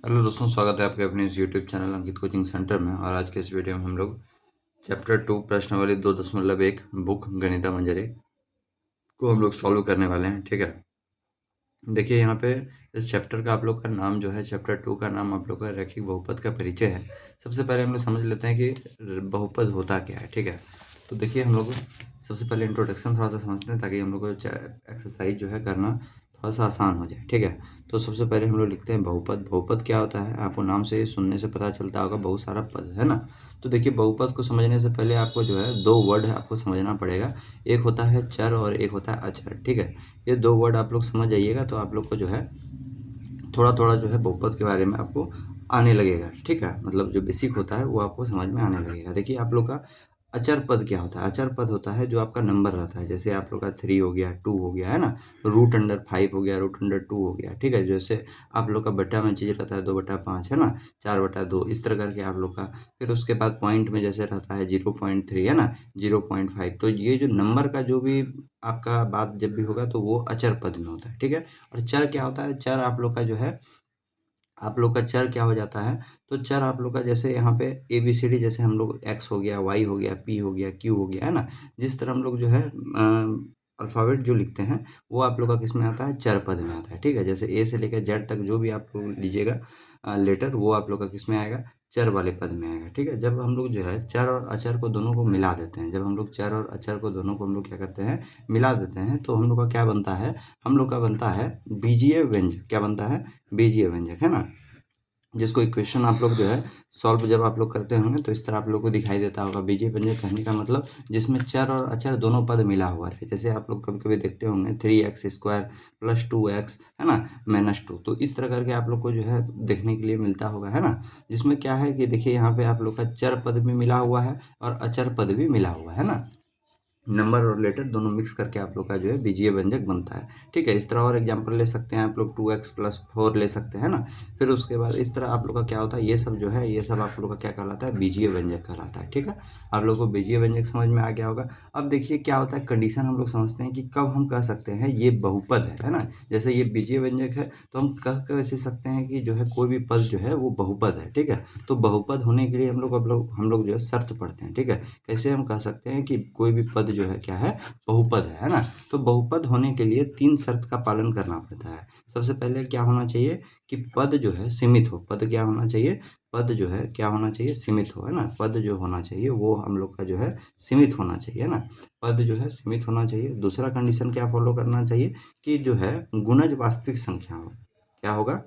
Hello दोस्तों, स्वागत है आपके अपने इस यूट्यूब चैनल अंकित कोचिंग सेंटर में। और आज के इस वीडियो में हम लोग चैप्टर 2 प्रश्नावली 2.1 बुक गणिता मंजरी को हम लोग सॉल्व करने वाले हैं। ठीक है, देखिए यहाँ पे इस चैप्टर का आप लोग का नाम जो है, चैप्टर 2 का नाम आप लोग का रैखिक बहुपद का परिचय है। सबसे पहले हम लोग समझ लेते हैं कि बहुपद होता क्या है। ठीक है, तो देखिए हम लोग सबसे पहले इंट्रोडक्शन थोड़ा सा समझते हैं ताकि हम लोग को एक्सरसाइज जो है करना थोड़ा सा आसान हो जाए। ठीक है, तो सबसे पहले हम लोग लिखते हैं बहुपद। बहुपद क्या होता है, आपको नाम से सुनने से पता चलता होगा, बहुत सारा पद है ना। तो देखिए बहुपद को समझने से पहले आपको जो है दो वर्ड आपको समझना पड़ेगा। एक होता है चर और एक होता है अचर। ठीक है, ये दो वर्ड आप लोग समझ जाइएगा तो आप लोग को जो है थोड़ा थोड़ा जो है बहुपद के बारे में आपको आने लगेगा। ठीक है, मतलब जो बेसिक होता है वो आपको समझ में आने लगेगा। देखिए आप लोग का अचर पद क्या होता है। अचर पद होता है जो आपका नंबर रहता है, जैसे आप लोग का 3 हो गया, 2 हो गया, है ना, √5 हो गया, √2 हो गया। ठीक है, जैसे आप लोग का बटा में चीज़ रहता है 2/5, है ना, 4/2, इस तरह करके आप लोग का। फिर उसके बाद पॉइंट में जैसे रहता है 0.3, है ना, 0.5। तो ये जो नंबर का जो भी आपका बात जब भी होगा तो वो अचर पद में होता है। ठीक है, और चर क्या होता है, चर आप लोग का जो है, आप लोग का चर क्या हो जाता है, तो चर आप लोग का जैसे यहाँ पे ABCD, जैसे हम लोग एक्स हो गया, वाई हो गया, पी हो गया, क्यू हो गया, है ना, जिस तरह हम लोग जो है अल्फ़ाबेट जो लिखते हैं वो आप लोग का किस में आता है, चर पद में आता है। ठीक है, जैसे ए से लेकर जेड तक जो भी आप लोग लीजिएगा लेटर, वो आप लोग का किस में आएगा, चर वाले पद में आएगा। ठीक है, जब हम लोग जो है चर और अचर को दोनों को मिला देते हैं, जब हम लोग चर और अचर को दोनों को हम लोग क्या करते हैं, मिला देते हैं, तो हम लोग का क्या बनता है, हम लोग का बनता है बीजीय व्यंजक। क्या बनता है, बीजीय व्यंजक, है ना, जिसको इक्वेशन आप लोग जो है सॉल्व जब आप लोग करते होंगे तो इस तरह आप लोग को दिखाई देता होगा। बीजीय व्यंजक कहने का मतलब जिसमें चर और अचर दोनों पद मिला हुआ है। जैसे आप लोग कभी कभी देखते होंगे 3x² + 2x, है ना, -2। तो इस तरह करके आप लोग को जो है देखने के लिए मिलता होगा, है ना, जिसमें क्या है कि देखिए यहाँ पे आप लोग का चर पद भी मिला हुआ है और अचर पद भी मिला हुआ है ना, नंबर और लेटर दोनों मिक्स करके आप लोग का जो है बीजीय व्यंजक बनता है। ठीक है, इस तरह और एग्जांपल ले सकते हैं आप लोग, 2x + 4 ले सकते हैं ना। फिर उसके बाद इस तरह आप लोग का क्या होता है, ये सब जो है, ये सब आप लोग का क्या कहलाता है, बीजीय व्यंजक कहलाता है। ठीक है, आप लोग को बीजीय व्यंजक समझ में आ गया होगा। अब देखिए क्या होता है, कंडीशन हम लोग समझते हैं कि कब हम कह सकते हैं ये बहुपद है ना। जैसे ये बीजीय व्यंजक है तो हम कह कैसे सकते हैं कि जो है कोई भी पद जो है वो बहुपद है। ठीक है, तो बहुपद होने के लिए हम लोग जो है शर्त पढ़ते हैं। ठीक है, कैसे हम कह सकते हैं कि कोई भी पद जो है क्या है, बहुपद है ना। तो बहुपद होने के लिए 3 शर्त का पालन करना पड़ता है। सबसे पहले क्या होना चाहिए कि पद जो है सीमित हो। पद क्या होना चाहिए, पद जो है क्या होना चाहिए, सीमित हो, है ना। पद जो होना चाहिए वो हम लोग का जो है सीमित होना चाहिए, है ना, पद जो है सीमित होना चाहिए। दूसरा कंडीशन क्या फॉलो करना चाहिए कि जो है गुणज वास्तविक संख्या हो। क्या होगा,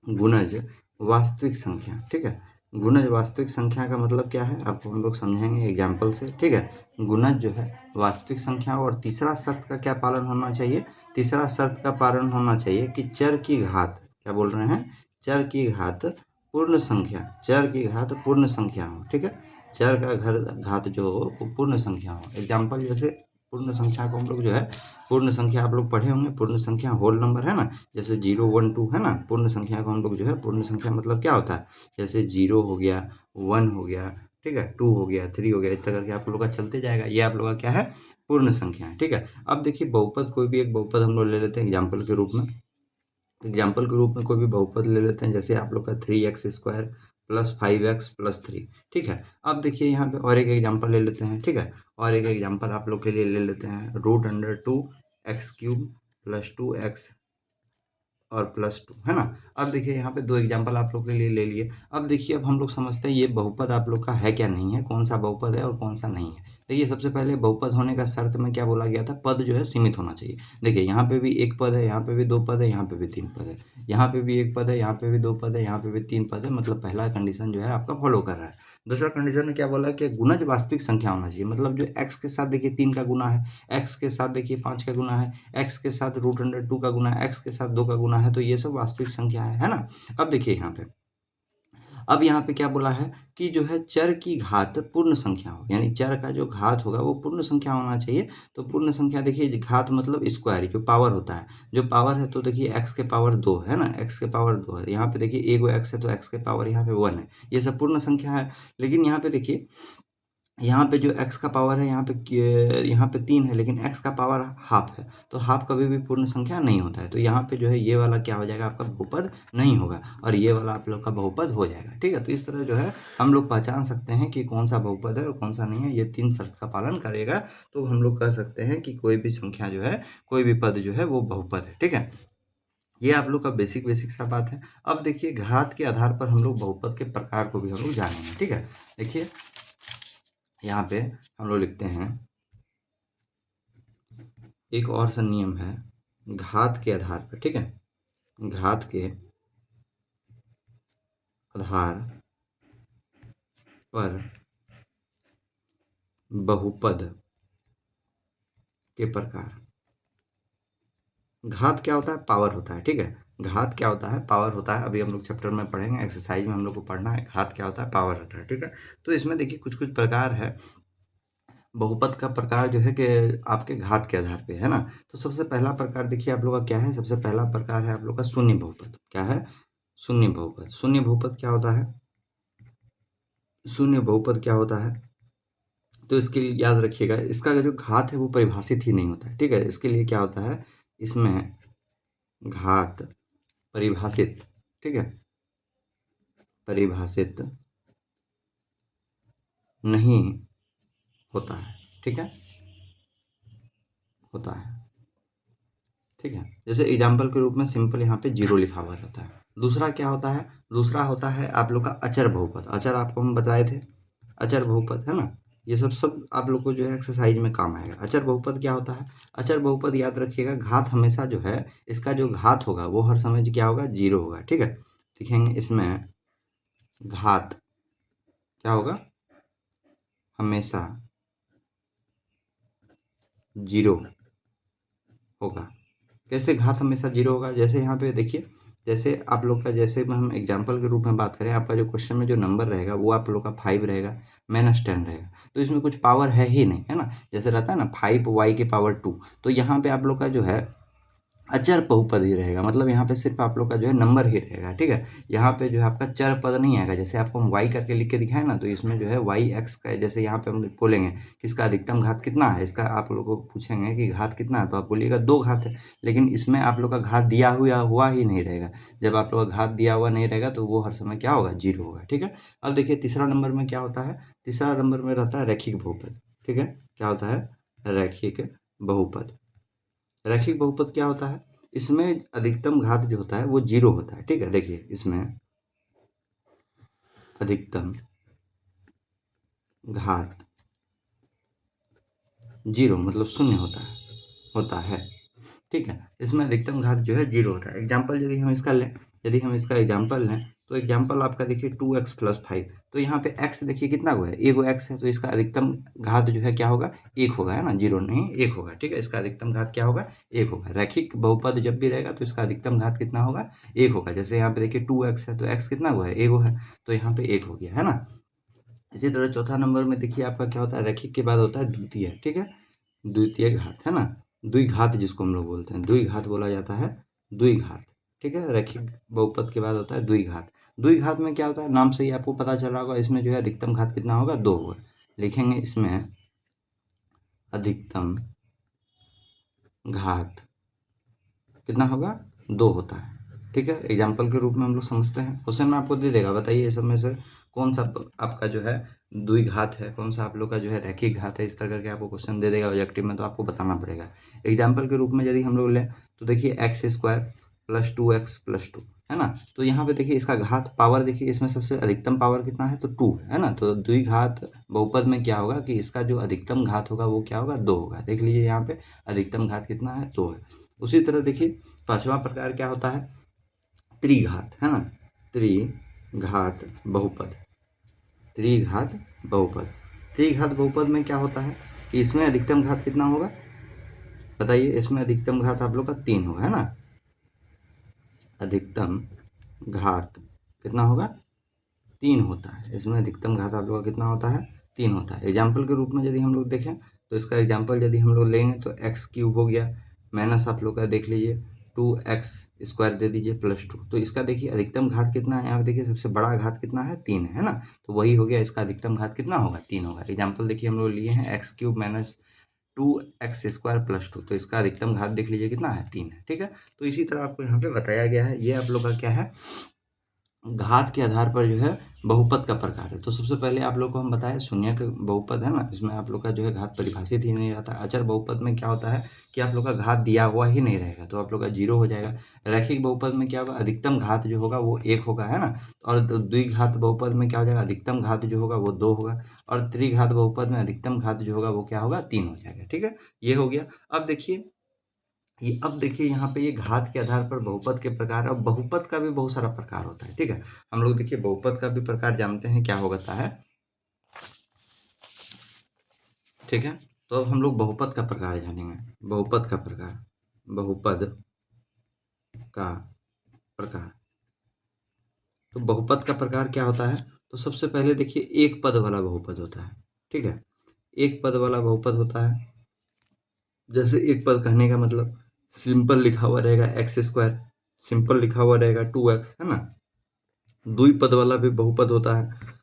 गुणज वास्तविक संख्या। ठीक है, गुणज वास्तविक संख्या का मतलब क्या है आपको हम लोग समझेंगे एग्जाम्पल से। ठीक है, गुणज जो है वास्तविक संख्या। और तीसरा शर्त का क्या पालन होना चाहिए, तीसरा शर्त का पालन होना चाहिए कि चर की घात, क्या बोल रहे हैं, चर की घात पूर्ण संख्या, चर की घात पूर्ण संख्या हो। ठीक है, चर का घात जो हो वो पूर्ण संख्या हो। एग्जाम्पल जैसे पूर्ण संख्या को हम लोग जो है, पूर्ण संख्या आप लोग पढ़े होंगे, पूर्ण संख्या होल नंबर, है ना, जैसे 0 1 2, है ना। पूर्ण संख्या को हम लोग जो है, पूर्ण संख्या मतलब क्या होता है, जैसे 0 हो गया, 1 हो गया, ठीक है, 2 हो गया, 3 हो गया, इस तरह करके आप लोग का चलते जाएगा। ये आप लोग का क्या है, पूर्ण संख्या है। ठीक है, अब देखिए बहुपद, कोई भी एक बहुपद हम लोग ले लेते हैं एग्जाम्पल के रूप में। एग्जाम्पल के रूप में कोई भी बहुपद ले लेते हैं, जैसे आप लोग का 3x² + 5x + 3। ठीक है, अब देखिए यहाँ पे और एक एग्जाम्पल ले लेते हैं। ठीक है, और एक एग्जाम्पल आप लोग के लिए ले लेते हैं, √2x³ + 2x और +2, है ना। अब देखिए यहाँ पे दो एग्जाम्पल आप लोग के लिए ले लिए। अब देखिए, अब हम लोग समझते हैं ये बहुपद आप लोग का है क्या नहीं है, कौन सा बहुपद है और कौन सा नहीं है। देखिए सबसे पहले बहुपद होने का शर्त में क्या बोला गया था, पद जो है सीमित होना चाहिए। देखिए यहाँ पे भी एक पद है, यहाँ पे भी 2 पद है, यहाँ पे भी 3 पद है, यहाँ पे भी एक पद है, यहाँ पे भी 2 पद है, यहाँ पे भी 3 पद है। मतलब पहला कंडीशन जो है आपका फॉलो कर रहा है। दूसरा कंडीशन में क्या बोला कि गुणज वास्तविक संख्या होना चाहिए। मतलब जो x के साथ देखिए 3 का गुना है, x के साथ देखिए 5 का गुना है, x के साथ √2 का गुना है, x के साथ 2 का गुना है, तो ये सब वास्तविक संख्या है ना। अब देखिए यहाँ पे, अब यहाँ पे क्या बोला है कि जो है चर की घात पूर्ण संख्या हो, यानी चर का जो घात होगा वो पूर्ण संख्या होना चाहिए। तो पूर्ण संख्या देखिए, घात मतलब स्क्वायर, जो पावर होता है, जो पावर है, तो देखिए x के पावर 2 है ना, x के पावर 2 है। यहाँ पे देखिए एगो x है तो x के पावर यहाँ पे 1 है, ये सब पूर्ण संख्या है। लेकिन यहाँ पे देखिए यहाँ पे जो x का पावर है यहाँ पे 3 है, लेकिन x का पावर हाफ है, तो हाफ कभी भी पूर्ण संख्या नहीं होता है। तो यहाँ पे जो है ये वाला क्या हो जाएगा, आपका बहुपद नहीं होगा, और ये वाला आप लोग का बहुपद हो जाएगा। ठीक है, तो इस तरह जो है हम लोग पहचान सकते हैं कि कौन सा बहुपद है और कौन सा नहीं है। ये 3 शर्त का पालन करेगा तो हम लोग कह सकते हैं कि कोई भी संख्या जो है, कोई भी पद जो है वो बहुपद है। ठीक है, ये आप लोग का बेसिक सा बात है। अब देखिए, घात के आधार पर हम लोग बहुपद के प्रकार को भी हम लोग जानेंगे। ठीक है, देखिए यहाँ पे हम लोग लिखते हैं, एक और सा नियम है घात के आधार पर। ठीक है, घात के आधार पर बहुपद के प्रकार। घात क्या होता है, पावर होता है। ठीक है, घात क्या होता है, पावर होता है। अभी हम लोग चैप्टर में पढ़ेंगे, एक्सरसाइज में हम लोग को पढ़ना है घात क्या होता है, पावर होता है। ठीक है, तो इसमें देखिए कुछ प्रकार है बहुपद का प्रकार जो है कि आपके घात के आधार पे है ना। तो सबसे पहला प्रकार देखिए आप लोग का क्या है, सबसे पहला प्रकार है आप लोग का शून्य बहुपद। क्या है, शून्य बहुपद। शून्य बहुपद क्या होता है, शून्य बहुपद क्या होता है, तो इसके लिए याद रखिएगा, इसका जो घात है वो परिभाषित ही नहीं होता है। ठीक है, इसके लिए क्या होता है, इसमें घात परिभाषित, ठीक है, परिभाषित नहीं होता है। ठीक है, होता है। ठीक है, जैसे एग्जाम्पल के रूप में सिंपल यहाँ पे 0 लिखा हुआ रहता है। दूसरा क्या होता है, दूसरा होता है आप लोग का अचर बहुपद। अचर आपको हम बताए थे, अचर बहुपद है ना। ये सब आप लोग को जो है एक्सरसाइज में काम आएगा। अचर बहुपद क्या होता है, अचर बहुपद याद रखिएगा, घात हमेशा जो है, इसका जो घात होगा वो हर समय क्या होगा, 0 होगा। ठीक है, लिखेंगे इसमें घात क्या होगा, हमेशा 0 होगा। कैसे घात हमेशा 0 होगा, जैसे यहाँ पे देखिए, जैसे आप लोग का, जैसे हम एग्जाम्पल के रूप में बात करें, आपका जो क्वेश्चन में जो नंबर रहेगा वो आप लोग का 5 रहेगा, -10 रहेगा, तो इसमें कुछ पावर है ही नहीं, है ना। जैसे रहता है ना 5y की पावर 2, तो यहाँ पे आप लोग का जो है अचर बहुपद ही रहेगा, मतलब यहाँ पे सिर्फ आप लोग का जो है नंबर ही रहेगा। ठीक है, यहाँ पे जो है आपका चर पद नहीं आएगा। जैसे आपको हम y करके लिख के दिखाए ना, तो इसमें जो है y x का, जैसे यहाँ पे हम बोलेंगे कि इसका अधिकतम घात कितना है, इसका आप लोग को पूछेंगे कि घात कितना है, तो आप बोलिएगा 2 घात है, लेकिन इसमें आप लोग का घात दिया हुआ ही नहीं रहेगा। जब आप लोग का घात दिया हुआ नहीं रहेगा तो वो हर समय क्या होगा, 0 होगा। ठीक है, अब देखिए तीसरा नंबर में क्या होता है, तीसरा नंबर में रहता है रैखिक बहुपद। ठीक है, क्या होता है, रैखिक बहुपद। रैखिक बहुपद क्या होता है, इसमें अधिकतम घात जो होता है वो 0 होता है। ठीक है, देखिए इसमें अधिकतम घात 0 मतलब शून्य होता है। ठीक है, इसमें अधिकतम घात जो है 0 होता है। एग्जाम्पल यदि हम इसका लें, यदि हम इसका एग्जाम्पल लें, तो एग्जाम्पल आपका देखिए 2x + 5, तो यहाँ पे x देखिए कितना हुआ है, एगो x है, तो इसका अधिकतम घात जो है क्या होगा, 1 होगा, है ना, 0 नहीं 1 होगा। ठीक है, इसका अधिकतम घात क्या होगा, 1 होगा। रैखिक बहुपद जब भी रहेगा तो इसका अधिकतम घात कितना होगा, 1 होगा। जैसे यहाँ पे देखिए 2x है, तो x कितना हुआ है, एगो है, तो यहाँ पे 1 हो गया, है ना। इसी तरह चौथा नंबर में देखिए आपका क्या होता है, रैखिक के बाद होता है द्वितीय। ठीक है, द्वितीय घात, है ना, द्विघात जिसको हम लोग बोलते हैं, द्विघात बोला जाता है, द्विघात। ठीक है, रैखिक बहुपद के बाद होता है द्विघात। द्विघात में क्या होता है, नाम से ही आपको पता चल रहा होगा, इसमें जो है अधिकतम घात कितना होगा, 2 होगा। लिखेंगे इसमें अधिकतम घात कितना होगा, 2 होता है। ठीक है, एग्जाम्पल के रूप में हम लोग समझते हैं, क्वेश्चन में आपको दे देगा, बताइए इस सब में से कौन सा आपका जो है द्विघात है, कौन सा आप लोग का जो है रैखिक घात है। इस तरह करके आपको क्वेश्चन दे देगा ऑब्जेक्टिव में, तो आपको बताना पड़ेगा। एग्जाम्पल के रूप में यदि हम लोग लें, तो देखिए x² + 2x + 2, है ना। तो यहाँ पे देखिए इसका घात पावर, देखिए इसमें सबसे अधिकतम पावर कितना है, तो 2 है ना। तो द्विघात बहुपद में क्या होगा कि इसका जो अधिकतम घात होगा वो क्या होगा, 2 होगा। देख लीजिए यहाँ पे अधिकतम घात कितना है, 2 है। उसी तरह देखिए पांचवा प्रकार क्या होता है, त्रिघात, है ना, त्रिघात बहुपद। त्रिघात बहुपद, त्रिघात बहुपद में क्या होता है कि इसमें अधिकतम घात कितना होगा, बताइए, इसमें अधिकतम घात आप लोग का 3 होगा, है ना। अधिकतम घात कितना होगा, 3 होता है। इसमें अधिकतम घात आप लोग का कितना होता है, 3 होता है। एग्जाम्पल के रूप में यदि हम लोग देखें, तो इसका एग्जाम्पल यदि हम लोग लेंगे तो x³ हो गया, माइनस आप लोग का देख लीजिए 2x² दे दीजिए +2। तो इसका देखिए अधिकतम घात कितना है, यहाँ पे देखिए सबसे बड़ा घात कितना है, 3 है ना। तो वही हो गया, इसका अधिकतम घात कितना होगा, 3 होगा। एग्जाम्पल देखिए हम लोग लिए हैं x³ - 2x² +2, तो इसका अधिकतम घात देख लीजिए कितना है, 3 है। ठीक है, तो इसी तरह आपको यहाँ पे बताया गया है। ये आप लोग का क्या है, घात के आधार पर जो है बहुपद का प्रकार है। तो सबसे पहले आप लोग को हम बताए शून्य का बहुपद है ना, इसमें आप लोग का जो है घात परिभाषित ही नहीं रहता। अचर बहुपद में क्या होता है कि आप लोग का घात दिया हुआ ही नहीं रहेगा, तो आप लोग का 0 हो जाएगा। रैखिक बहुपद में क्या होगा, अधिकतम घात जो होगा वो 1 होगा, है ना। और द्विघात बहुपद में क्या हो जाएगा, अधिकतम घात जो होगा वो 2 होगा। और त्रिघात बहुपद में अधिकतम घात जो होगा वो क्या होगा, 3 हो जाएगा। ठीक है, ये हो गया। अब देखिए यहाँ पे ये घात के आधार पर बहुपद के प्रकार, और बहुपद का भी बहुत सारा प्रकार होता है। ठीक है, हम लोग देखिए बहुपद का भी प्रकार जानते हैं क्या होता है। ठीक है, तो अब हम लोग बहुपद का प्रकार जानेंगे। बहुपद का प्रकार, बहुपद का प्रकार। तो बहुपद का प्रकार क्या होता है, तो सबसे पहले देखिए एक पद वाला बहुपद होता है। ठीक है, एक पद वाला बहुपद होता है। जैसे एक पद कहने का मतलब सिंपल लिखा हुआ रहेगा x², सिंपल लिखा हुआ रहेगा 2x, है ना। द्विपद वाला भी बहुपद होता है।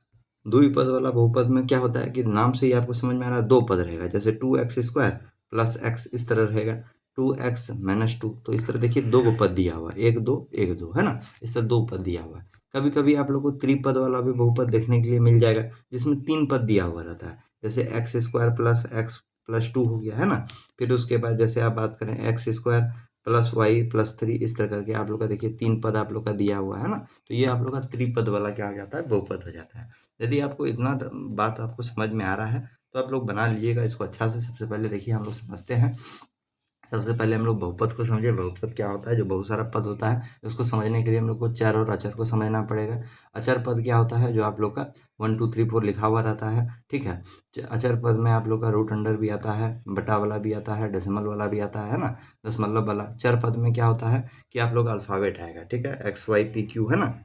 द्विपद वाला बहुपद में क्या होता है कि नाम से ही आपको समझ में आ रहा है, दो पद रहेगा। जैसे 2x² + x इस तरह रहेगा, 2x - 2। तो इस तरह देखिए दो को पद दिया हुआ है, 1 2 1 2, है ना। इस तरह दो पद दिया हुआ है। कभी कभी आप लोग को त्रिपद वाला भी बहुपद देखने के लिए मिल जाएगा, जिसमें 3 पद दिया हुआ रहता है। जैसे x² + x + 2 हो गया, है ना। फिर उसके बाद जैसे आप बात करें x² + y + 3, इस तरह करके आप लोग का देखिए 3 पद आप लोग का दिया हुआ है ना। तो ये आप लोग का त्रिपद वाला क्या हो जाता है, बहुपद हो जाता है। यदि आपको इतना बात आपको समझ में आ रहा है तो आप लोग बना लीजिएगा इसको अच्छा से। सबसे पहले देखिए हम लोग समझते हैं। सबसे पहले हम लोग बहुपद को समझे। बहुपद क्या होता है, जो बहुत सारा पद होता है, उसको समझने के लिए हम लोग को चर और अचर को समझना पड़ेगा। अचर पद क्या होता है, जो आप लोग का 1 2 3 4 लिखा हुआ रहता है। ठीक है, अचर पद में आप लोग का रूट अंडर भी आता है, बटा वाला भी आता है, डेसिमल वाला भी आता है ना, दशमलव वाला। चर पद में क्या होता है कि आप लोग अल्फाबेट आएगा। ठीक है, XY PQ, है ना,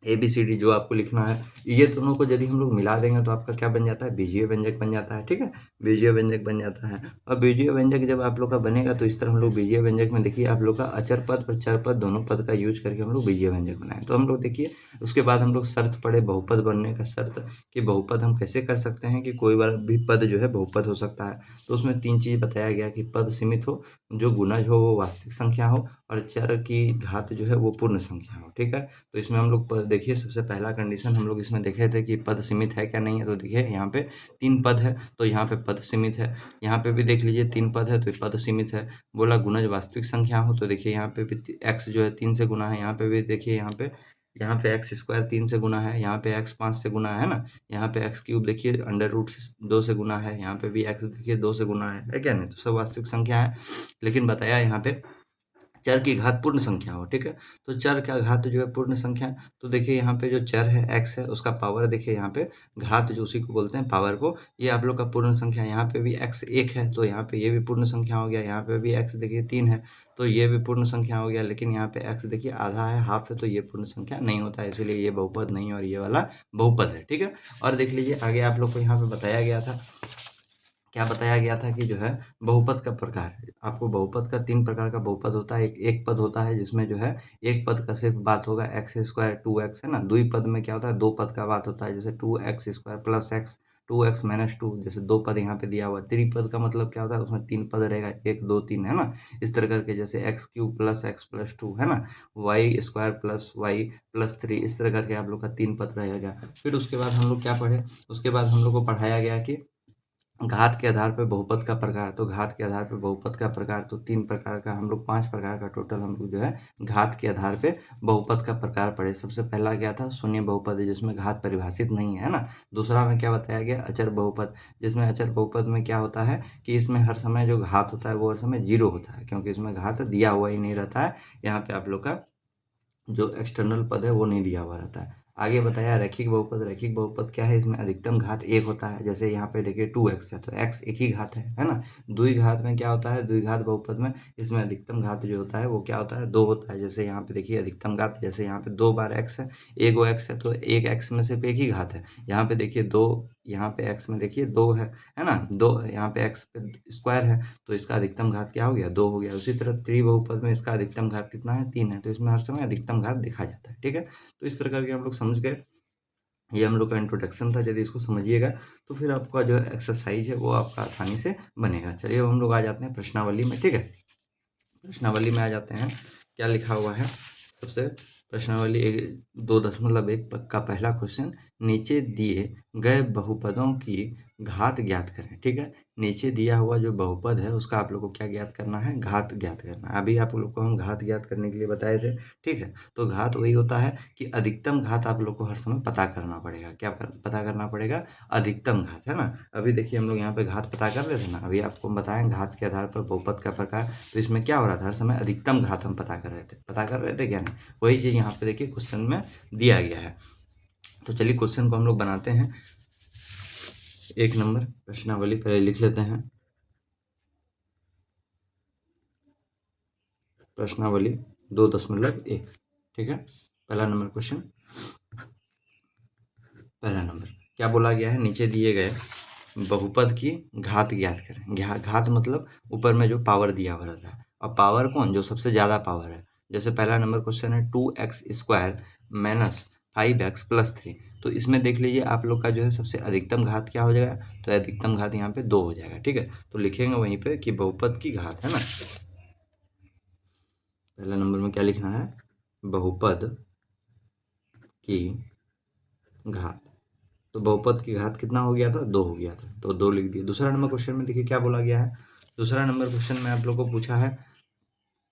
ABCD जो आपको लिखना है। ये दोनों को यदि हम लोग मिला देंगे तो आपका क्या बन जाता है, बीजीय व्यंजक बन जाता है। ठीक है, बीजीय व्यंजक बन जाता है। और बीजीय व्यंजक जब आप लोग का बनेगा तो इस तरह हम लोग बीजीय व्यंजक में देखिए आप लोग का अचर पद और चर पद दोनों पद का यूज करके हम लोग बीजीय व्यंजक बनाए। तो हम लोग देखिए उसके बाद हम लोग शर्त पढ़े बहुपद बनने का शर्त, कि बहुपद हम कैसे कर सकते हैं कि कोई भी पद जो है बहुपद हो सकता है। तो उसमें 3 चीज बताया गया कि पद सीमित हो, जो गुणज हो वो वास्तविक संख्या हो, और चर की घात जो है वो पूर्ण संख्या हो। ठीक है, तो इसमें हम लोग देखिए सबसे पहला कंडीशन हम लोग इसमें देखे थे कि पद सीमित है क्या नहीं है। तो देखिए यहाँ पे 3 पद है तो यहाँ पे पद सीमित है। यहाँ पे भी देख लीजिए 3 पद है तो पद सीमित है। बोला गुणज वास्तविक संख्या हो, तो देखिए यहाँ पे भी x जो है 3 से गुना है। यहाँ पे भी देखिए यहाँ पे x² 3 से गुना है, यहाँ पे x 5 से गुना है ना। यहाँ पे x³ देखिए √2 से गुना है, यहाँ पे भी x देखिए 2 से गुना है क्या नहीं। तो सब वास्तविक संख्या है, लेकिन बताया यहाँ पे चर की घात पूर्ण संख्या हो। ठीक है, तो चर का घात जो है पूर्ण संख्या। तो देखिए यहाँ पे जो चर है x है, उसका पावर देखिए यहाँ पे घात जो उसी को बोलते हैं पावर को, ये आप लोग का पूर्ण संख्या। यहाँ पे भी x 1 है तो यहाँ पे ये भी पूर्ण संख्या हो गया। यहाँ पे भी x देखिए 3 है तो ये भी पूर्ण संख्या हो गया। लेकिन यहाँ पे x देखिए आधा है, हाफ है, तो ये पूर्ण संख्या नहीं होता है, इसीलिए ये बहुपद नहीं और ये वाला बहुपद है। ठीक है, और देख लीजिए आगे आप लोग को यहाँ पे बताया गया था, क्या बताया गया था कि जो है बहुपद का प्रकार। आपको बहुपद का 3 प्रकार का बहुपद होता है। एक पद होता है जिसमें जो है एक पद का सिर्फ बात होगा x² 2x, है ना। द्विपद में क्या होता है, दो पद का बात होता है, जैसे 2x² + x 2x - 2, जैसे दो पद यहाँ पे दिया हुआ है। त्रिपद का मतलब क्या होता है, उसमें 3 पद रहेगा, 1 2 3, है ना। इस तरह करके जैसे x³ + x + 2, है ना, y² + y + 3, इस तरह करके आप लोग का 3 पद रहेगा। फिर उसके बाद हम लोग क्या पढ़े, उसके बाद हम लोग को पढ़ाया गया कि घात के आधार पर बहुपद का प्रकार। तो घात के आधार पर बहुपद का प्रकार, तो 3 प्रकार का हम लोग 5 प्रकार का टोटल हम लोग जो है घात के आधार पे बहुपद का प्रकार पढ़े। सबसे पहला क्या था, शून्य बहुपद, जिसमें घात परिभाषित नहीं है ना। दूसरा में क्या बताया गया, अचर बहुपद, जिसमें अचर बहुपद में क्या होता है कि इसमें हर समय जो घात होता है वो हर समय 0 होता है, क्योंकि इसमें घात दिया हुआ ही नहीं रहता है। यहाँ पे आप लोग का जो एक्सटर्नल पद है वो नहीं दिया हुआ रहता है। आगे बताया रैखिक बहुपद। रैखिक बहुपद क्या है, इसमें अधिकतम घात 1 होता है। जैसे यहाँ पे देखिए 2x है तो x एक ही घात है ना। द्विघात में क्या होता है, द्विघात बहुपद में इसमें अधिकतम घात जो होता है वो क्या होता है, 2 होता है। जैसे यहाँ पे देखिए अधिकतम घात, जैसे यहाँ पे 2 बार x है, 1 x है तो एक x में सिर्फ एक ही घात है। यहाँ पे देखिए 2 यहाँ पे x में देखिए 2 है ना, 2 यहाँ पे x पे स्क्वायर है तो इसका अधिकतम घात क्या हो गया, 2 हो गया। उसी तरह त्रिबहुपद में इसका अधिकतम घात कितना है, 3 है, तो इसमें हर समय अधिकतम घात देखा जाता है। ठीक है, तो इस तरह करके हम लोग समझ गए। ये हम लोग का इंट्रोडक्शन था। यदि इसको समझिएगा तो फिर आपका जो एक्सरसाइज है वो आपका आसानी से बनेगा। चलिए अब हम लोग आ जाते हैं प्रश्नावली में। ठीक है, प्रश्नावली में आ जाते हैं। क्या लिखा हुआ है, सबसे प्रश्नावली 2.1 का पहला क्वेश्चन, नीचे दिए गए बहुपदों की घात ज्ञात करें। ठीक है, नीचे दिया हुआ जो बहुपद है उसका आप लोग को क्या ज्ञात करना है, घात ज्ञात करना है। अभी आप लोग को हम घात ज्ञात करने के लिए बताए थे। ठीक है, तो घात वही होता है कि अधिकतम घात आप लोग को हर समय पता करना पड़ेगा। क्या पता करना पड़ेगा, अधिकतम घात, है ना। अभी देखिए हम लोग यहाँ पे घात पता कर रहे थे ना, अभी आपको हम बताएं घात के आधार पर बहुपद का प्रकार। तो इसमें क्या हो रहा था, हर समय अधिकतम घात हम पता कर रहे थे क्या नहीं, वही चीज़ यहाँ पे देखिए क्वेश्चन में दिया गया है। तो चलिए क्वेश्चन को हम लोग बनाते हैं। 1 नंबर प्रश्नावली पहले लिख लेते हैं। प्रश्नावली 2.1। ठीक है, पहला नंबर क्वेश्चन, पहला नंबर क्या बोला गया है, नीचे दिए गए बहुपद की घात ज्ञात करें। घात मतलब ऊपर में जो पावर दिया हुआ रहता है, और पावर कौन, जो सबसे ज़्यादा पावर है। जैसे पहला नंबर क्वेश्चन है 2x² माइनस 5x प्लस 3। तो इसमें देख लीजिए आप लोग का जो है सबसे अधिकतम घात क्या हो जाएगा, तो अधिकतम घात यहाँ पे 2 हो जाएगा। ठीक है, तो लिखेंगे वहीं पे कि बहुपद की घात, है ना। पहला नंबर में क्या लिखना है, बहुपद की घात। तो बहुपद की घात कितना हो गया था, 2 हो गया था, तो 2 लिख दिया। दूसरा नंबर क्वेश्चन में देखिए क्या बोला गया है। दूसरा नंबर क्वेश्चन में आप लोग को पूछा है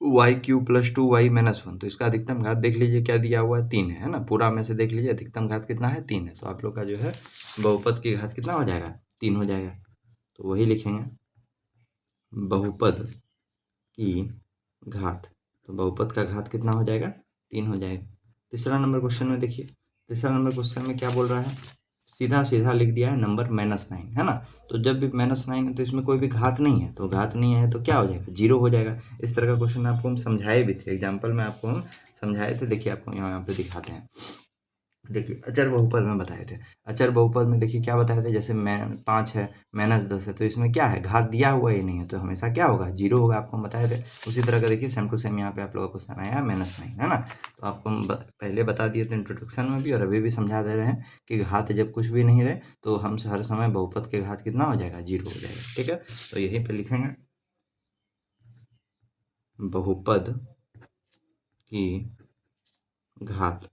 y³ + 2y - 1। तो इसका अधिकतम घात देख लीजिए क्या दिया हुआ है, 3 है ना। पूरा में से देख लीजिए अधिकतम घात कितना है, 3 है। तो आप लोग का जो है बहुपद की घात कितना हो जाएगा, 3 हो जाएगा। तो वही लिखेंगे, बहुपद की घात। तो बहुपद का घात कितना हो जाएगा, 3 हो जाएगा। तीसरा नंबर क्वेश्चन में देखिए, तीसरा नंबर क्वेश्चन में क्या बोल रहा है, सीधा सीधा लिख दिया है नंबर -9, है ना। तो जब भी -9 है तो इसमें कोई भी घात नहीं है, तो घात नहीं है तो क्या हो जाएगा, 0 हो जाएगा। इस तरह का क्वेश्चन आपको हम समझाए भी थे, एग्जाम्पल में आपको हम समझाए थे। देखिए आपको यहाँ पे दिखाते हैं। देखिए अचर बहुपद में बताए थे। अचर बहुपद में देखिए क्या बताए थे, जैसे 5 है -10 है, तो इसमें क्या है, घात दिया हुआ ही नहीं है, तो हमेशा क्या होगा, 0 होगा। आपको हम बताए थे। उसी तरह का देखिए सेम टू सेम यहाँ पे आप लोगों का क्वेश्चन आया है -9, है ना। तो आपको हम पहले बता दिए थे इंट्रोडक्शन में भी, और अभी भी समझा दे रहे हैं कि घात जब कुछ भी नहीं रहे तो हम हर समय बहुपद के घात कितना हो जाएगा, 0 हो जाएगा। ठीक है, तो यहीं पे लिखेंगे बहुपद की घात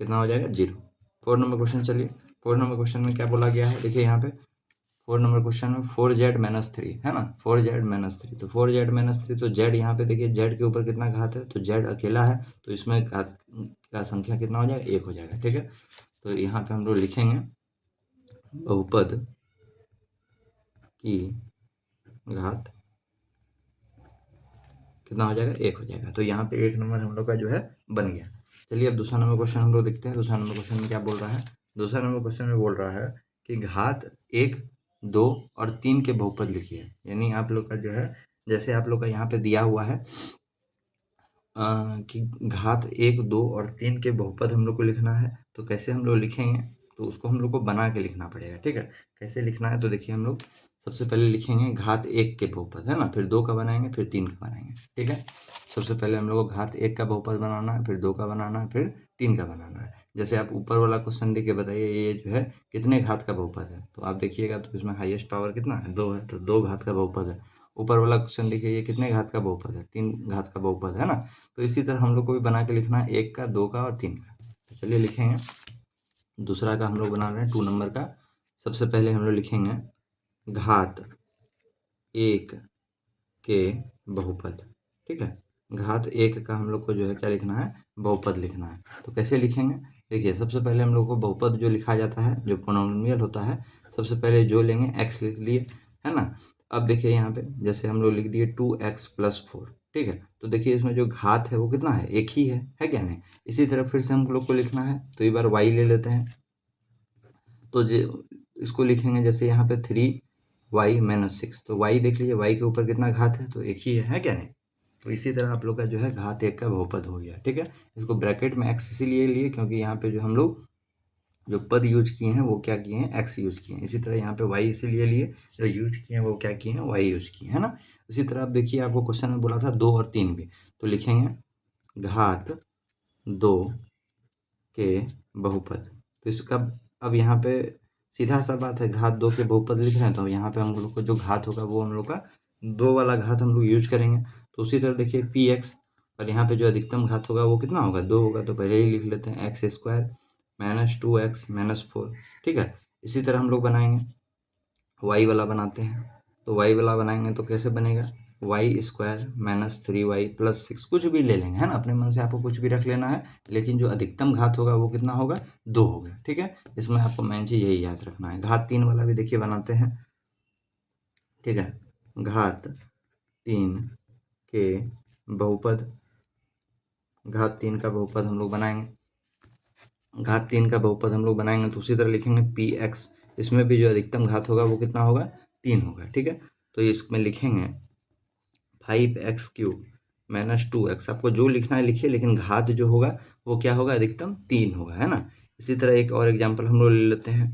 कितना हो जाएगा, 0। 4 नंबर क्वेश्चन, चलिए 4 नंबर क्वेश्चन में क्या बोला गया है, देखिए यहाँ पे 4 नंबर क्वेश्चन में 4z - 3, है ना। 4z - 3, तो 4z - 3, तो z यहाँ पे देखिए z के ऊपर कितना घात है, तो z अकेला है, तो इसमें घात का संख्या कितना हो जाएगा, 1 हो जाएगा। ठीक है, तो यहाँ पे हम लोग लिखेंगे बहुपद की घात कितना हो जाएगा, 1 हो जाएगा। तो यहाँ पे 1 नंबर हम लोग का जो है बन गया। चलिए अब दूसरा नंबर क्वेश्चन हम लोग देखते हैं। दूसरा नंबर क्वेश्चन में क्या बोल रहा है, दूसरा नंबर क्वेश्चन में बोल रहा है कि घात 1, 2 और 3 के बहुपद लिखिए। यानी आप लोग का जो है, जैसे आप लोग का यहाँ पे दिया हुआ है कि घात 1, 2 और 3 के बहुपद हम लोग को लिखना है। तो कैसे हम लोग लिखेंगे, तो उसको हम लोग को बना के लिखना पड़ेगा। ठीक है, कैसे लिखना है, तो देखिए हम लोग सबसे पहले लिखेंगे घात 1 के बहुपद, है ना, फिर 2 का बनाएंगे, फिर 3 का बनाएंगे। ठीक है, सबसे पहले हम लोग को घात 1 का बहुपद बनाना है, फिर 2 का बनाना है, फिर 3 का बनाना है। जैसे आप ऊपर वाला क्वेश्चन देख के बताइए ये जो है कितने घात का बहुपद है, तो आप देखिएगा तो इसमें हाईएस्ट पावर कितना है, 2 है, तो 2 घात का बहुपद है। ऊपर वाला क्वेश्चन देखिए ये कितने घात का बहुपद है, 3 घात का बहुपद है ना। तो इसी तरह हम लोग को भी बना के लिखना है 1 का, 2 का और 3 का। तो चलिए लिखेंगे, दूसरा का हम लोग बना रहे हैं 2 नंबर का। सबसे पहले हम लोग लिखेंगे घात 1 के बहुपद। ठीक है, घात 1 का हम लोग को जो है क्या लिखना है, बहुपद लिखना है। तो कैसे लिखेंगे, देखिए सबसे पहले हम लोग को बहुपद जो लिखा जाता है, जो पोनोमियल होता है, सबसे पहले जो लेंगे x लिख लिए, है ना। अब देखिए यहाँ पे जैसे हम लोग लिख दिए 2x + 4। ठीक है, तो देखिए इसमें जो घात है वो कितना है, 1 ही है क्या नहीं। इसी तरह फिर से हम लोग को लिखना है, तो एक बार y ले लेते हैं, तो जो इसको लिखेंगे जैसे यहाँ पे 3y - 6, तो y देख लीजिए, y के ऊपर कितना घात है, तो 1 ही है क्या नहीं। तो इसी तरह आप लोग का जो है घात 1 का बहुपद हो गया। ठीक है, इसको ब्रैकेट में x इसीलिए लिए क्योंकि यहाँ पे जो हम लोग जो पद यूज किए हैं वो क्या किए हैं, एक्स यूज किए हैं। इसी तरह यहाँ पे वाई इसीलिए लिए, जो यूज किए हैं वो क्या किए हैं, वाई यूज किए हैं, है ना। इसी तरह आप देखिए, आपको क्वेश्चन में बोला था 2 और 3 भी, तो लिखेंगे घात 2 के बहुपद। तो इसका अब यहाँ पे सीधा सा बात है, घात 2 के बहुपद लिख रहे हैं, तो यहाँ पे हम लोग को जो घात होगा वो हम लोग का 2 वाला घात हम लोग यूज करेंगे। तो उसी तरह देखिए पी एक्स, और यहाँ पे जो अधिकतम घात होगा वो कितना होगा, 2 होगा, तो पहले ही लिख लेते हैं x square minus 2x minus 4, ठीक है। इसी तरह हम लोग बनाएंगे, वाई वाला बनाते हैं। तो वाई वाला बनाएंगे तो कैसे बनेगा, Y square minus 3y plus 6, कुछ भी ले लेंगे, है ना, अपने मन से आपको कुछ भी रख लेना है, लेकिन जो अधिकतम घात होगा वो कितना होगा, 2 होगा, ठीक है। इसमें आपको मेन चीज यही याद रखना है। घात 3 वाला भी देखिए बनाते हैं, ठीक है। घात 3 के बहुपद, घात 3 का बहुपद हम लोग बनाएंगे। घात 3 का बहुपद हम लोग बनाएंगे तो उसी तरह लिखेंगे पी एक्स, इसमें भी जो अधिकतम घात होगा वो कितना होगा, 3 होगा, ठीक है। तो इसमें लिखेंगे 5x³ माइनस 2x, आपको जो लिखना है लिखिए, लेकिन घात जो होगा वो क्या होगा, अधिकतम 3 होगा, है ना। इसी तरह एक और एग्जांपल हम लोग ले लेते हैं।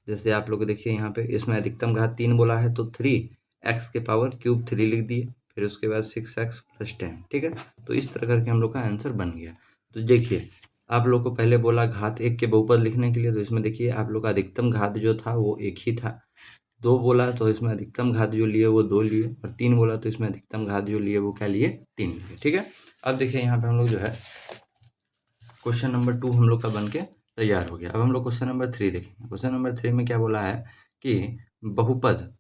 जैसे आप लोग देखिए यहाँ पे, इसमें अधिकतम घात 3 बोला है, तो 3x के पावर क्यूब 3 लिख दिए, फिर उसके बाद 6x प्लस 10, ठीक है। तो इस तरह करके हम लोग का आंसर बन गया। तो देखिए, आप लोग को पहले बोला घात 1 के बहुपद लिखने के लिए, तो इसमें देखिए आप लोग का अधिकतम घात जो था वो 1 ही था। 2 बोला तो इसमें अधिकतम घात जो लिए वो 2 लिए, और 3 बोला तो इसमें अधिकतम घात जो लिए वो क्या लिए, 3 लिए, ठीक है। अब देखिए यहाँ पे हम लोग जो है क्वेश्चन नंबर 2 हम लोग का बन के तैयार हो गया। अब हम लोग क्वेश्चन नंबर 3 देखेंगे। क्वेश्चन नंबर 3 में क्या बोला है कि बहुपद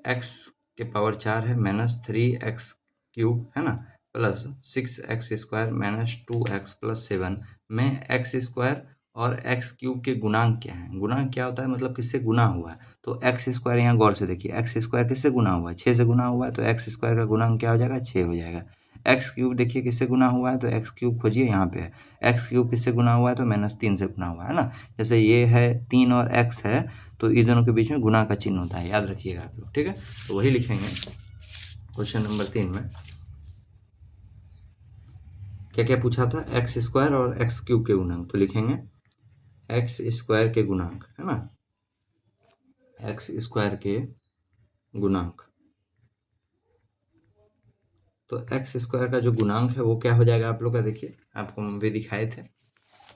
x के पावर 4 है माइनस 3x³ है ना, plus 6x² minus 2x plus 7 में x² और x³ के गुणांक क्या है। गुणांक क्या होता है, मतलब किससे गुना हुआ है। तो x², यहाँ गौर से देखिए, x² किससे गुना हुआ है, 6 से गुना हुआ है, तो x² का गुणांक क्या हो जाएगा, 6 हो जाएगा। x³ देखिए किससे गुना हुआ है, तो x³ खोजिए, यहाँ पे है x³ किससे गुना हुआ है, तो -3 से गुना हुआ है ना। जैसे ये है 3 और x है, तो इन दोनों के बीच में गुना का चिन्ह होता है, याद रखिएगा आप लोग, ठीक है। तो वही लिखेंगे क्वेश्चन नंबर 3 में। क्या क्या पूछा था, x² और x³ के गुणांक, तो लिखेंगे x² के गुणांक, है ना, x² के गुणांक। तो x² का जो गुणांक है वो क्या हो जाएगा आप लोग का, देखिए आपको हम भी दिखाए थे,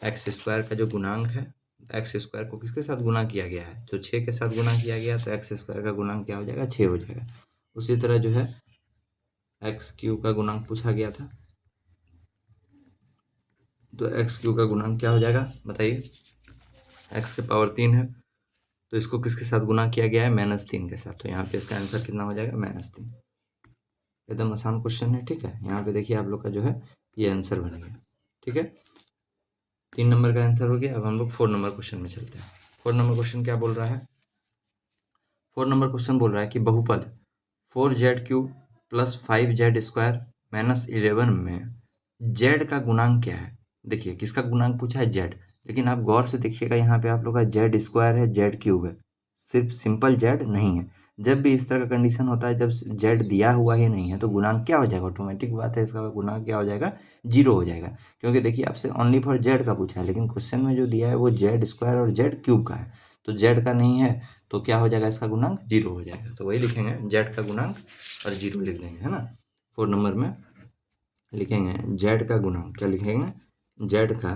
x² का जो गुणांक है, x² को किसके साथ गुना किया गया है, तो 6 के साथ गुना किया गया, तो x² का गुणांक क्या हो जाएगा, 6 हो जाएगा। उसी तरह जो है x³ का गुणांक पूछा गया था, तो x³ का गुणांक क्या हो जाएगा बताइए, x के पावर 3 है, तो इसको किसके साथ गुना किया गया है, -3 के साथ, तो यहाँ पे इसका आंसर कितना हो जाएगा, -3। एकदम आसान क्वेश्चन है, ठीक है। यहाँ पे देखिए आप लोग का जो है ये आंसर बन गया, ठीक है। 3 नंबर का आंसर हो गया। अब हम लोग 4 नंबर क्वेश्चन में चलते हैं। 4 नंबर क्वेश्चन क्या बोल रहा है, 4 नंबर क्वेश्चन बोल रहा है कि बहुपद 4z³ प्लस 5z² माइनस 11 में z का गुणांक क्या है। देखिए किसका गुणांक पूछा है, z, लेकिन आप गौर से देखिएगा यहाँ पे आप लोग का z² है, z³ है, सिर्फ सिंपल z नहीं है। जब भी इस तरह का कंडीशन होता है, जब z दिया हुआ ही नहीं है, तो गुणांक क्या हो जाएगा, ऑटोमेटिक बात है, इसका गुणांक क्या हो जाएगा, 0 हो जाएगा। क्योंकि देखिए आपसे ओनली फॉर z का पूछा है, लेकिन क्वेश्चन में जो दिया है वो z² और z³ का है, तो z का नहीं है, तो क्या हो जाएगा, इसका गुणांक 0 हो जाएगा। तो वही लिखेंगे, z का गुणांक और 0 लिख देंगे, है ना। 4 नंबर में लिखेंगे z का गुणांक, क्या लिखेंगे, z का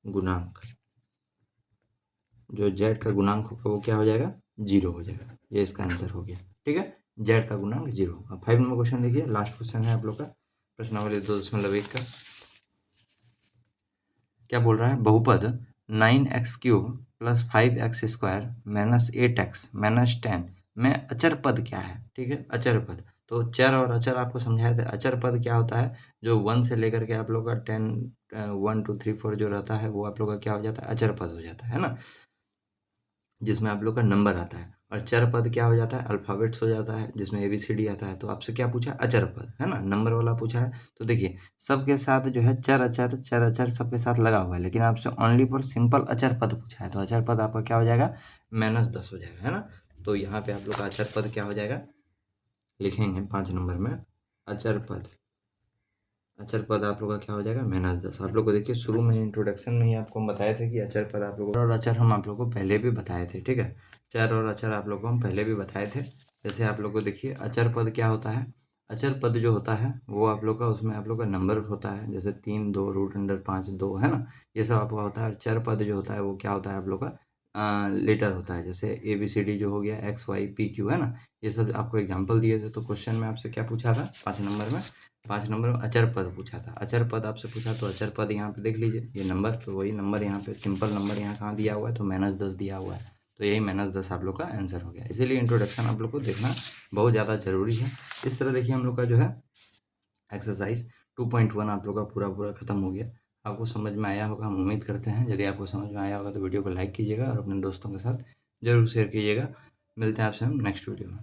गुणांक, जो z का गुणांक होगा वो क्या हो जाएगा, 0 हो जाएगा। ये इसका आंसर हो गया, ठीक है, z का गुणांक 0। अब 5 नंबर क्वेश्चन देखिए, लास्ट क्वेश्चन है आप लोग का, प्रश्नावली 2.1 का। क्या बोल रहा है, बहुपद 9x³ plus 5x² minus 8x minus 10 में अचर पद क्या है, ठीक है, अचर पद। तो चर और अचर आपको समझाया था। अचर पद क्या होता है, जो 1 से लेकर के आप लोग का 10 1 2 3 4 जो रहता है वो आप लोग का क्या हो जाता है, अचर पद हो जाता है ना, जिसमें आप लोग का नंबर आता है। और चर पद क्या हो जाता है, अल्फ़ाबेट्स हो जाता है, जिसमें ABCD आता है। तो आपसे क्या पूछा, अचर पद, है ना, नंबर वाला पूछा है। तो देखिए सबके साथ जो है चर अचर सबके साथ लगा हुआ है, लेकिन आपसे ओनली फॉर सिंपल अचर पद पूछा है, तो अचर पद आपका क्या हो जाएगा, -10 हो जाएगा, है ना। तो यहाँ पे आप लोग का अचर पद क्या हो जाएगा, लिखेंगे 5 नंबर में, अचर पद, अचर पद आप लोग का क्या हो जाएगा, -10। आप लोग को देखिए शुरू में इंट्रोडक्शन में ही आपको हम बताए थे कि अचर पद आप लोग, और अचर हम आप लोग को पहले भी बताए थे, ठीक है। चर और अचर आप लोग को हम पहले भी बताए थे। जैसे आप लोग को देखिए अचर पद क्या होता है, अचर पद जो होता है वो आप लोग का, उसमें आप लोग का नंबर होता है, जैसे 3, 2, √5, 2, है ना, ये सब आपका होता है। और चर पद जो होता है वो क्या होता है आप लोग का, लेटर होता है, जैसे ABCD जो हो गया, XYPQ, है ना, ये सब आपको एग्जाम्पल दिए थे। तो क्वेश्चन में आपसे क्या पूछा था, 5 नंबर में अचर पद पूछा था। अचर पद आपसे पूछा तो अचर पद यहाँ पे देख लीजिए, ये नंबर, तो वही नंबर यहाँ पे सिंपल नंबर यहाँ कहाँ दिया हुआ है, तो -10 दिया हुआ है। तो यही -10 आप लोग का आंसर हो गया। इसीलिए इंट्रोडक्शन आप लोग को देखना बहुत ज़्यादा ज़रूरी है। इस तरह देखिए हम लोग का जो है एक्सरसाइज 2.1 आप लोग का पूरा खत्म हो गया। आपको समझ में आया होगा, हम उम्मीद करते हैं। यदि आपको समझ में आया होगा तो वीडियो को लाइक कीजिएगा और अपने दोस्तों के साथ ज़रूर शेयर कीजिएगा। मिलते हैं आपसे हम नेक्स्ट वीडियो में।